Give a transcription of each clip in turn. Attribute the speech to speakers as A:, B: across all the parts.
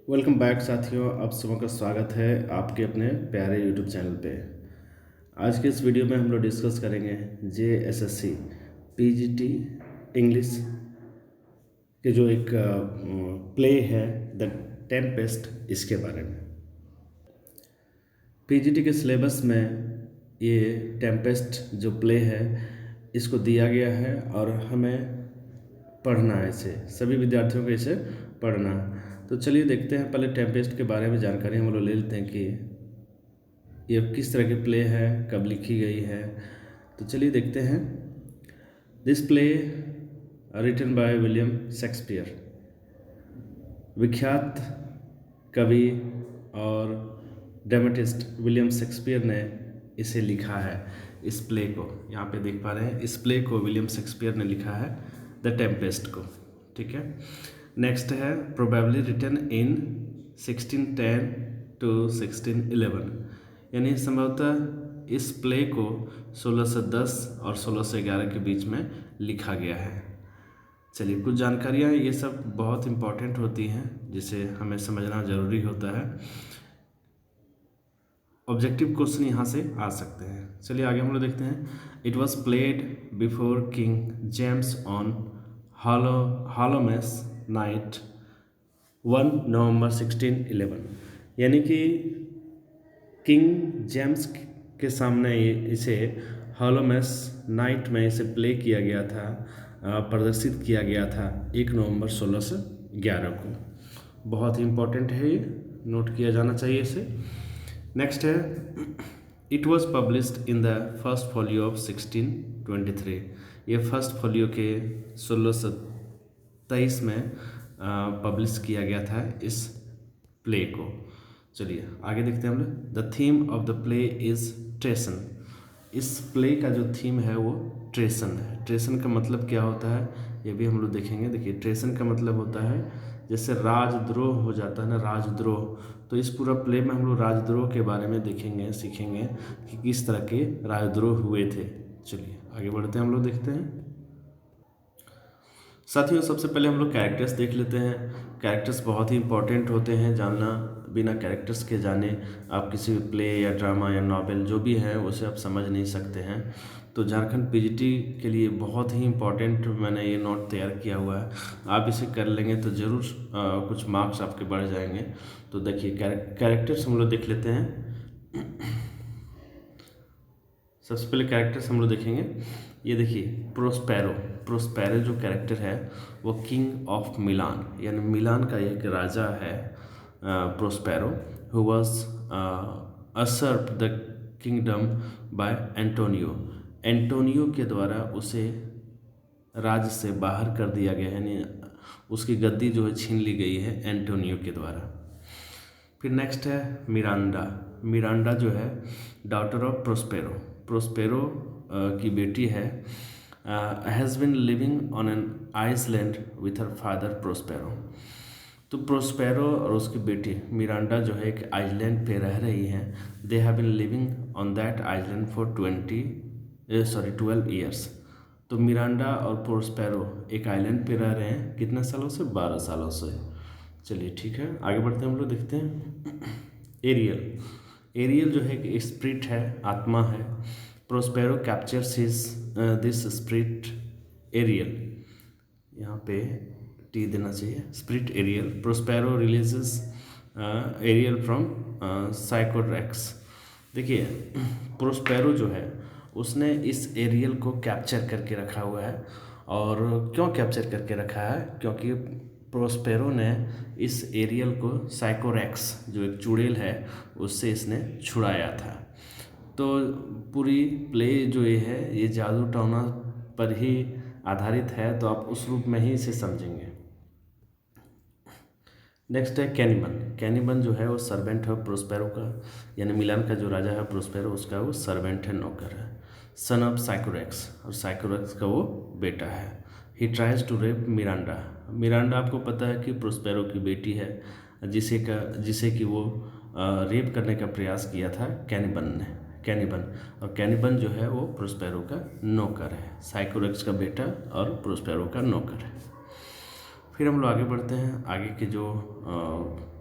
A: Welcome back साथियों, आप सबों का स्वागत है आपके अपने प्यारे यूट्यूब चैनल पे। आज के इस वीडियो में हम लोग डिस्कस करेंगे JSSC PGT इंग्लिश के जो एक प्ले है द टेम्पेस्ट, इसके बारे में। PGT के सिलेबस में ये टेम्पेस्ट जो प्ले है इसको दिया गया है और हमें पढ़ना है इसे, सभी विद्यार्थियों को इसे पढ़ना। तो चलिए देखते हैं, पहले टेम्पेस्ट के बारे में जानकारी हम लोग ले लेते हैं कि ये किस तरह की प्ले है, कब लिखी गई है। तो चलिए देखते हैं। This play written by William Shakespeare, विख्यात कवि और ड्रामेटिस्ट विलियम शेक्सपियर ने इसे लिखा है। इस प्ले को यहाँ पे देख पा रहे हैं, इस प्ले को विलियम शेक्सपियर ने लिखा है, द टेम्पेस्ट को। ठीक है, नेक्स्ट है प्रोबेबली रिटन इन 1610 to 1611, यानी संभवतः इस प्ले को 1610 और 1611 के बीच में लिखा गया है। चलिए, कुछ जानकारियाँ ये सब बहुत इम्पॉर्टेंट होती हैं जिसे हमें समझना ज़रूरी होता है। ऑब्जेक्टिव क्वेश्चन यहाँ से आ सकते हैं। चलिए आगे हम लोग देखते हैं। It was played before King James on Hallowmas night 1 November 1611, यानी कि किंग जेम्स के सामने इसे हॉलोमेस नाइट में इसे प्ले किया गया था, प्रदर्शित किया गया था 1 नवंबर 1611 को। बहुत ही इम्पोर्टेंट है, ये नोट किया जाना चाहिए इसे। नेक्स्ट है, it was published in the first folio of 1623, ये फर्स्ट फॉलियो के 1623 में पब्लिश किया गया था इस प्ले को। चलिए आगे देखते हैं हम लोग। The theme of the play is treason, इस प्ले का जो थीम है वो ट्रेसन है। ट्रेसन का मतलब क्या होता है ये भी हम लोग देखेंगे। देखिए, ट्रेसन का मतलब होता है जैसे राजद्रोह हो जाता है ना, राजद्रोह। तो इस पूरा प्ले में हम लोग राजद्रोह के बारे में देखेंगे, सीखेंगे कि किस तरह के राजद्रोह हुए थे। चलिए आगे बढ़ते हैं, हम लोग देखते हैं। साथियों, सबसे पहले हम लोग कैरेक्टर्स देख लेते हैं। कैरेक्टर्स बहुत ही इंपॉर्टेंट होते हैं जानना। बिना कैरेक्टर्स के जाने आप किसी भी प्ले या ड्रामा या नॉवेल जो भी है उसे आप समझ नहीं सकते हैं। तो झारखंड PGT के लिए बहुत ही इम्पॉर्टेंट मैंने ये नोट तैयार किया हुआ है। आप इसे कर लेंगे तो ज़रूर कुछ मार्क्स आपके बढ़ जाएंगे। तो देखिए, कैरेक्टर्स हम लोग देख लेते हैं। सबसे पहले कैरेक्टर्स हम लोग देखेंगे। ये देखिए, प्रोस्पेरो। प्रोस्पेरो जो कैरेक्टर है वो किंग ऑफ मिलान, यानी मिलान का एक राजा है Prospero, who was usurp the kingdom by Antonio. Antonio के द्वारा उसे राज्य से बाहर कर दिया गया है, यानी उसकी गद्दी जो है छीन ली गई है एंटोनियो के द्वारा। फिर नेक्स्ट है मिरांडा। मिरांडा जो है डॉटर ऑफ प्रोस्पेरो, प्रोस्पेरो की बेटी है। Has been living on an island with her father Prospero. तो प्रोस्पेरो और उसकी बेटी मिरांडा जो है एक आइलैंड पे रह रही हैं। They have been living on that island for 12 years. तो मिरांडा और प्रोस्पेरो एक आइलैंड पे रह रहे हैं, कितने सालों से? 12 सालों से। चलिए ठीक है, आगे बढ़ते हैं, हम लोग देखते हैं। एरियल। एरियल जो है एक स्पिरिट है, आत्मा है। Prospero captures this spirit Ariel, यहाँ पे टी देना चाहिए, spirit Ariel. Prospero releases Ariel from Sycorax. देखिए, प्रोस्पेरो जो है उसने इस एरियल को कैप्चर करके रखा हुआ है। और क्यों कैप्चर करके रखा है? क्योंकि प्रोस्पेरो ने इस एरियल को साइकोरेक्स जो एक चुड़ैल है उससे इसने छुड़ाया था। तो पूरी प्ले जो ये है ये जादू टोना पर ही आधारित है, तो आप उस रूप में ही इसे समझेंगे। नेक्स्ट है कैनिबन। कैनिबन जो है वो सर्वेंट है प्रोस्पेरो का, यानी मिलान का जो राजा है प्रोस्पेरो, उसका वो सर्वेंट है, नौकर है। सन ऑफ साइकोरेक्स, और साइकोरेक्स का वो बेटा है। He tries to rape Miranda. Miranda आपको पता है कि प्रोस्पेरो की बेटी है, जिसे कि वो रेप करने का प्रयास किया था कैनिबन ने। कैनिबन, और कैनिबन जो है वो प्रोस्पेरो का नौकर है, साइकोरेक्स का बेटा और प्रोस्पेरो का नौकर है। फिर हम लोग आगे बढ़ते हैं। आगे के जो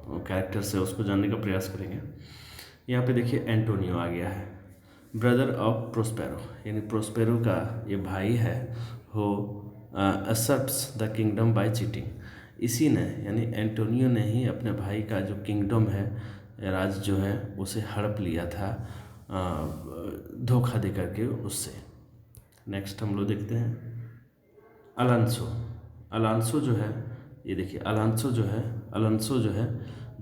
A: कैरेक्टर से उसको जानने का प्रयास करेंगे। यहाँ पे देखिए एंटोनियो आ गया है, ब्रदर ऑफ प्रोस्पेरो, यानी प्रोस्पेरो का ये भाई है, who asserts the kingdom by cheating. इसी ने यानी एंटोनियो ने ही अपने भाई का जो किंगडम है, राज जो है, उसे हड़प लिया था धोखा दे करके उससे। नेक्स्ट हम लोग देखते हैं अलांसो। अलांसो जो है, ये देखिए अलांसो जो है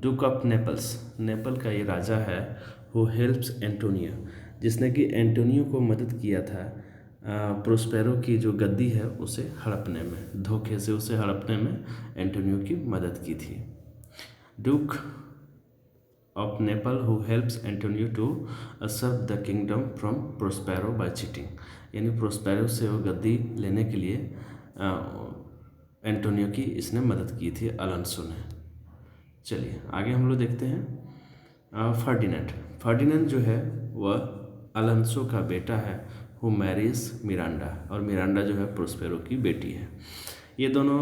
A: डूक ऑफ नेपल्स, नेपल का ये राजा है, हु हेल्प्स एंटोनियो, जिसने कि एंटोनियो को मदद किया था प्रोस्पेरो की जो गद्दी है उसे हड़पने में, धोखे से उसे हड़पने में एंटोनियो की मदद की थी। Duke of Naples who helps Antonio to usurp the kingdom from Prospero by cheating, यानी प्रोस्पेरो से वो गद्दी लेने के लिए एंटोनियो की इसने मदद की थी अलांसो ने। चलिए आगे हम लोग देखते हैं फर्डिनेंड। फर्डिनेंड जो है वह अलांसो का बेटा है, हु मैरीज मिरांडा, और मिरांडा जो है प्रोस्पेरो की बेटी है। ये दोनों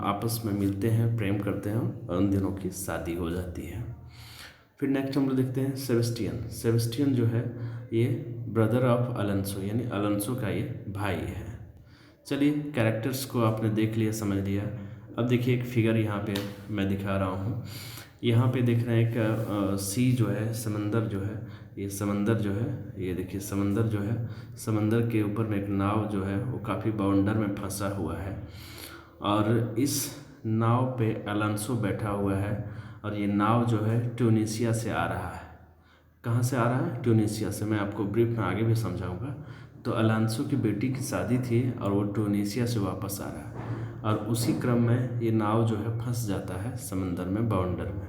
A: आपस में मिलते हैं, प्रेम करते हैं और उन दिनों की शादी हो जाती है। फिर नेक्स्ट हम लोग देखते हैं सेबेस्टियन। सेबेस्टियन जो है ये ब्रदर ऑफ अलांसो, यानी अलांसो का ये भाई है। चलिए कैरेक्टर्स को आपने देख लिया, समझ लिया। अब देखिए एक फिगर यहाँ पे मैं दिखा रहा हूँ। यहाँ पे देख रहे हैं एक सी जो है, समंदर जो है, ये समंदर जो है, ये देखिए समंदर जो है, समंदर के ऊपर में एक नाव जो है वो काफ़ी बाउंडर में फंसा हुआ है, और इस नाव पे अलांसो बैठा हुआ है, और ये नाव जो है ट्यूनीशिया से आ रहा है। कहाँ से आ रहा है? ट्यूनीशिया से। मैं आपको ब्रीफ में आगे भी समझाऊंगा। तो अलांसो की बेटी की शादी थी और वो ट्यूनीशिया से वापस आ रहा है, और उसी क्रम में ये नाव जो है फंस जाता है समंदर में, बाउंडर में।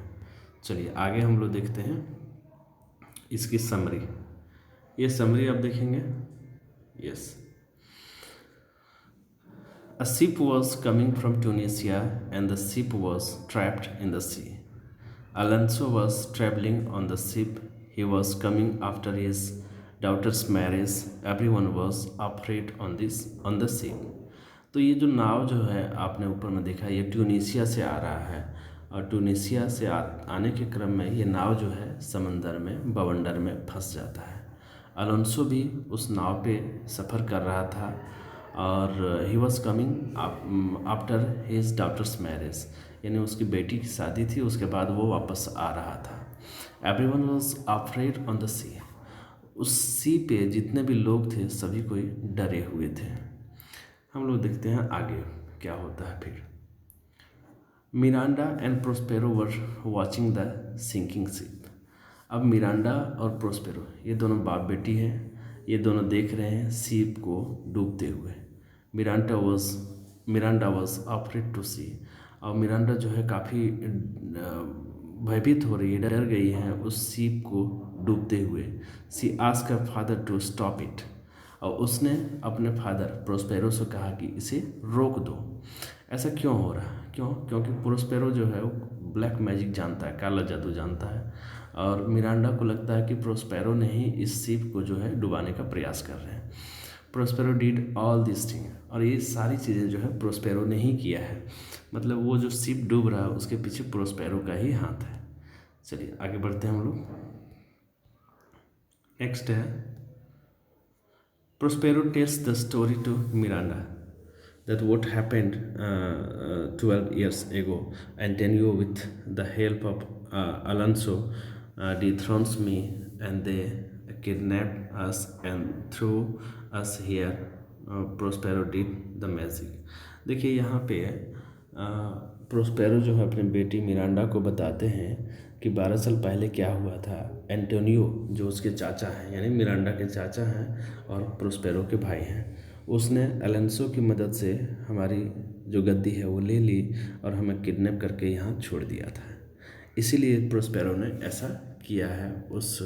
A: चलिए आगे हम लोग देखते हैं इसकी समरी। ये समरी आप देखेंगे। Yes, a ship was coming from Tunisia and the ship was trapped in the sea. Alonso was traveling on the ship. He was coming after his daughter's marriage. Everyone was afraid on the ship. तो ये जो नाव जो है आपने ऊपर में देखा, ये ट्यूनीशिया से आ रहा है, और ट्यूनीशिया से आने के क्रम में ये नाव जो है समंदर में, बवंडर में फंस जाता है। अलोंसो भी उस नाव पे सफ़र कर रहा था, और he was coming after his daughter's marriage, यानी उसकी बेटी की शादी थी, उसके बाद वो वापस आ रहा था। Everyone was afraid on the sea, उस सी पे जितने भी लोग थे सभी कोई डरे हुए थे। हम लोग देखते हैं आगे क्या होता है। फिर Miranda and Prospero were watching the sinking ship. अब मिरांडा और प्रोस्पेरो ये दोनों बाप बेटी हैं, ये दोनों देख रहे हैं शिप को डूबते हुए। मिरांडा वॉज अफ्रेड टू सी, और मिरांडा जो है काफ़ी भयभीत हो रही है, डर गई है उस शिप को डूबते हुए। She asked her father to stop it, और उसने अपने फादर प्रोस्पेरो से कहा कि इसे रोक दो। ऐसा क्यों हो रहा है? क्योंकि प्रोस्पेरो जो है वो ब्लैक मैजिक जानता है, काला जादू जानता है, और मिरांडा को लगता है कि प्रोस्पेरो ने ही इस शिप को जो है डुबाने का प्रयास कर रहे हैं। Prospero did all this thing, और ये सारी चीज़ें जो है प्रोस्पेरो ने ही किया है, मतलब वो जो शिप डूब रहा है उसके पीछे प्रोस्पेरो का ही हाथ है। चलिए आगे बढ़ते हैं हम लोग। नेक्स्ट है Prospero tells the story to Miranda that what happened 12 years ago. Antonio, with the help of Alonso, dethrones me, and they kidnapped us and threw us here. Prospero did the magic. देखिए यहाँ पे Prospero जो है अपनी बेटी Miranda को बताते हैं कि 12 साल पहले क्या हुआ था। एंटोनियो जो उसके चाचा हैं, यानी मिरांडा के चाचा हैं और प्रोस्पेरो के भाई हैं, उसने अलोंसो की मदद से हमारी जो गद्दी है वो ले ली और हमें किडनैप करके यहाँ छोड़ दिया था। इसीलिए प्रोस्पेरो ने ऐसा किया है, उस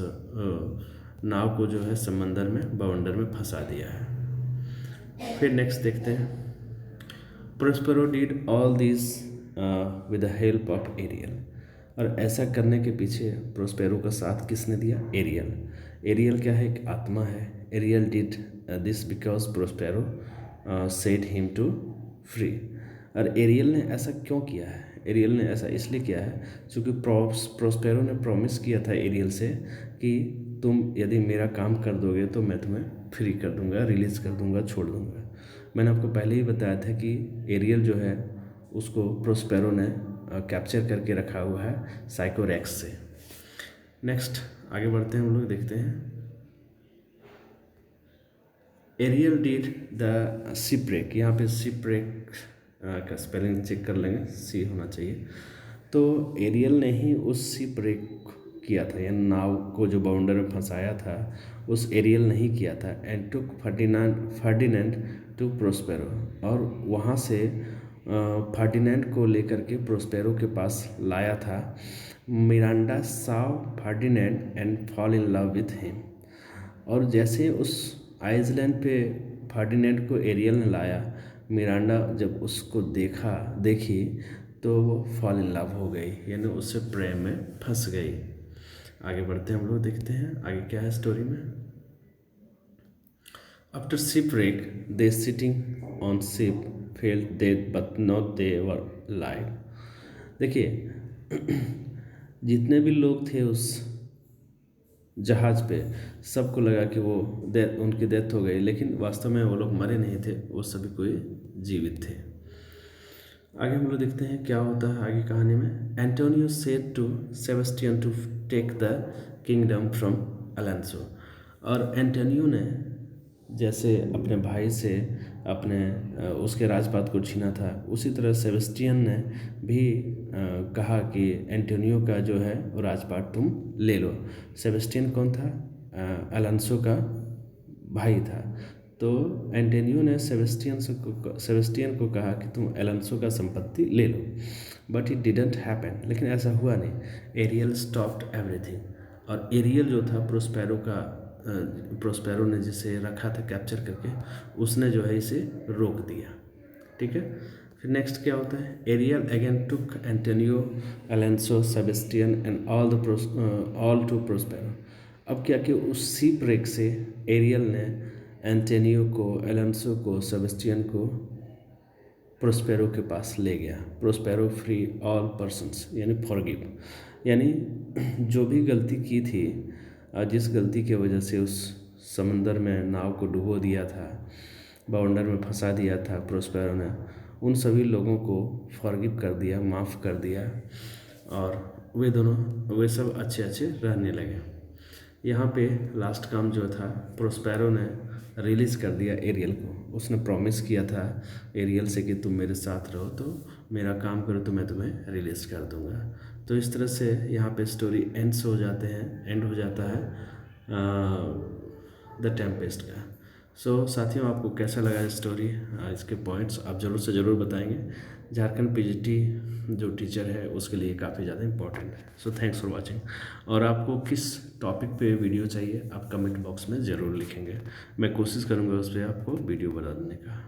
A: नाव को जो है समंदर में, बवंडर में फंसा दिया है। फिर नेक्स्ट देखते हैं। Prospero did all this with the help of Ariel, और ऐसा करने के पीछे प्रोस्पेरो का साथ किसने दिया? एरियल। एरियल क्या है? एक आत्मा है। Ariel did this because Prospero said him to free. और एरियल ने ऐसा क्यों किया है? एरियल ने ऐसा इसलिए किया है क्योंकि प्रोस्पेरो ने प्रॉमिस किया था एरियल से कि तुम यदि मेरा काम कर दोगे तो मैं तुम्हें फ्री कर दूंगा, रिलीज़ कर दूंगा, छोड़ दूंगा। मैंने आपको पहले ही बताया था कि एरियल जो है उसको प्रोस्पेरो ने कैप्चर करके रखा हुआ है साइकोरेक्स से। नेक्स्ट आगे बढ़ते हैं, हम लोग देखते हैं एरियल डिड द शिपरेक। यहाँ पे शिपरेक का स्पेलिंग चेक कर लेंगे, सी होना चाहिए। तो एरियल ने ही उस शिपरेक किया था, या नाव को जो बाउंडर में फंसाया था उस एरियल ने ही किया था। And took Ferdinand to Prospero, और वहाँ से फर्डिनेंड को लेकर के प्रोस्पेरो के पास लाया था। Miranda Sao Ferdinand and fall in love with him. और जैसे उस आइसलैंड पे फर्डिनेंड को एरियल ने लाया, मिरांडा जब उसको देखी तो वो फॉल इन लव हो गई, यानी उससे प्रेम में फंस गई। आगे बढ़ते हैं, हम लोग देखते हैं आगे क्या है स्टोरी में। After shipwreck they sitting on ship felt dead but not they were live. देखिए जितने भी लोग थे उस जहाज़ पे सबको लगा कि वो उनकी डेथ हो गई, लेकिन वास्तव में वो लोग मरे नहीं थे, वो सभी कोई जीवित थे। आगे हम लोग देखते हैं क्या होता है आगे कहानी में। Antonio said to Sebastian to take the kingdom from Alonso. और एंटोनियो ने जैसे अपने भाई से उसके राजपाट को छीना था, उसी तरह सेबेस्टियन ने भी कहा कि एंटोनियो का जो है वो राजपाट तुम ले लो। सेबेस्टियन कौन था? अलेंसो का भाई था। तो एंटोनियो ने सेबेस्टियन को कहा कि तुम अलेंसो का संपत्ति ले लो, बट इट डिडंट हैपन। लेकिन ऐसा हुआ नहीं। Ariel stopped everything. और एरियल जो था प्रोस्पेरो ने जिसे रखा था कैप्चर करके, उसने जो है इसे रोक दिया। ठीक है, फिर नेक्स्ट क्या होता है। Ariel again took Antonio, Alonso, Sebastian and all to Prospero. अब क्या कि उस शिपरेक से एरियल ने एंटोनियो को, अलेंसो को, सेबेस्टियन को प्रोस्पेरो के पास ले गया। प्रोस्पेरो फ्री ऑल पर्सन्स, यानी फॉरगिव, यानी जो भी गलती की थी, जिस गलती की वजह से उस समंदर में नाव को डुबो दिया था, बाउंडर में फंसा दिया था प्रोस्पेरो ने, उन सभी लोगों को फॉरगिव कर दिया, माफ़ कर दिया, और वे सब अच्छे अच्छे रहने लगे। यहाँ पे लास्ट काम जो था, प्रोस्पेरो ने रिलीज़ कर दिया एरियल को। उसने प्रॉमिस किया था एरियल से कि तुम मेरे साथ रहो, तो मेरा काम करो तो मैं तुम्हें रिलीज़ कर दूँगा। तो इस तरह से यहाँ पे स्टोरी एंड हो जाता है द टेम्पेस्ट का। सो साथियों, आपको कैसा लगा स्टोरी, इसके पॉइंट्स आप ज़रूर से ज़रूर बताएंगे। झारखंड पीजीटी जो टीचर है उसके लिए काफ़ी ज़्यादा इंपॉर्टेंट है। So thanks for watching. और आपको किस टॉपिक पे वीडियो चाहिए आप कमेंट बॉक्स में ज़रूर लिखेंगे, मैं कोशिश करूँगा उस पर आपको वीडियो बना देने का।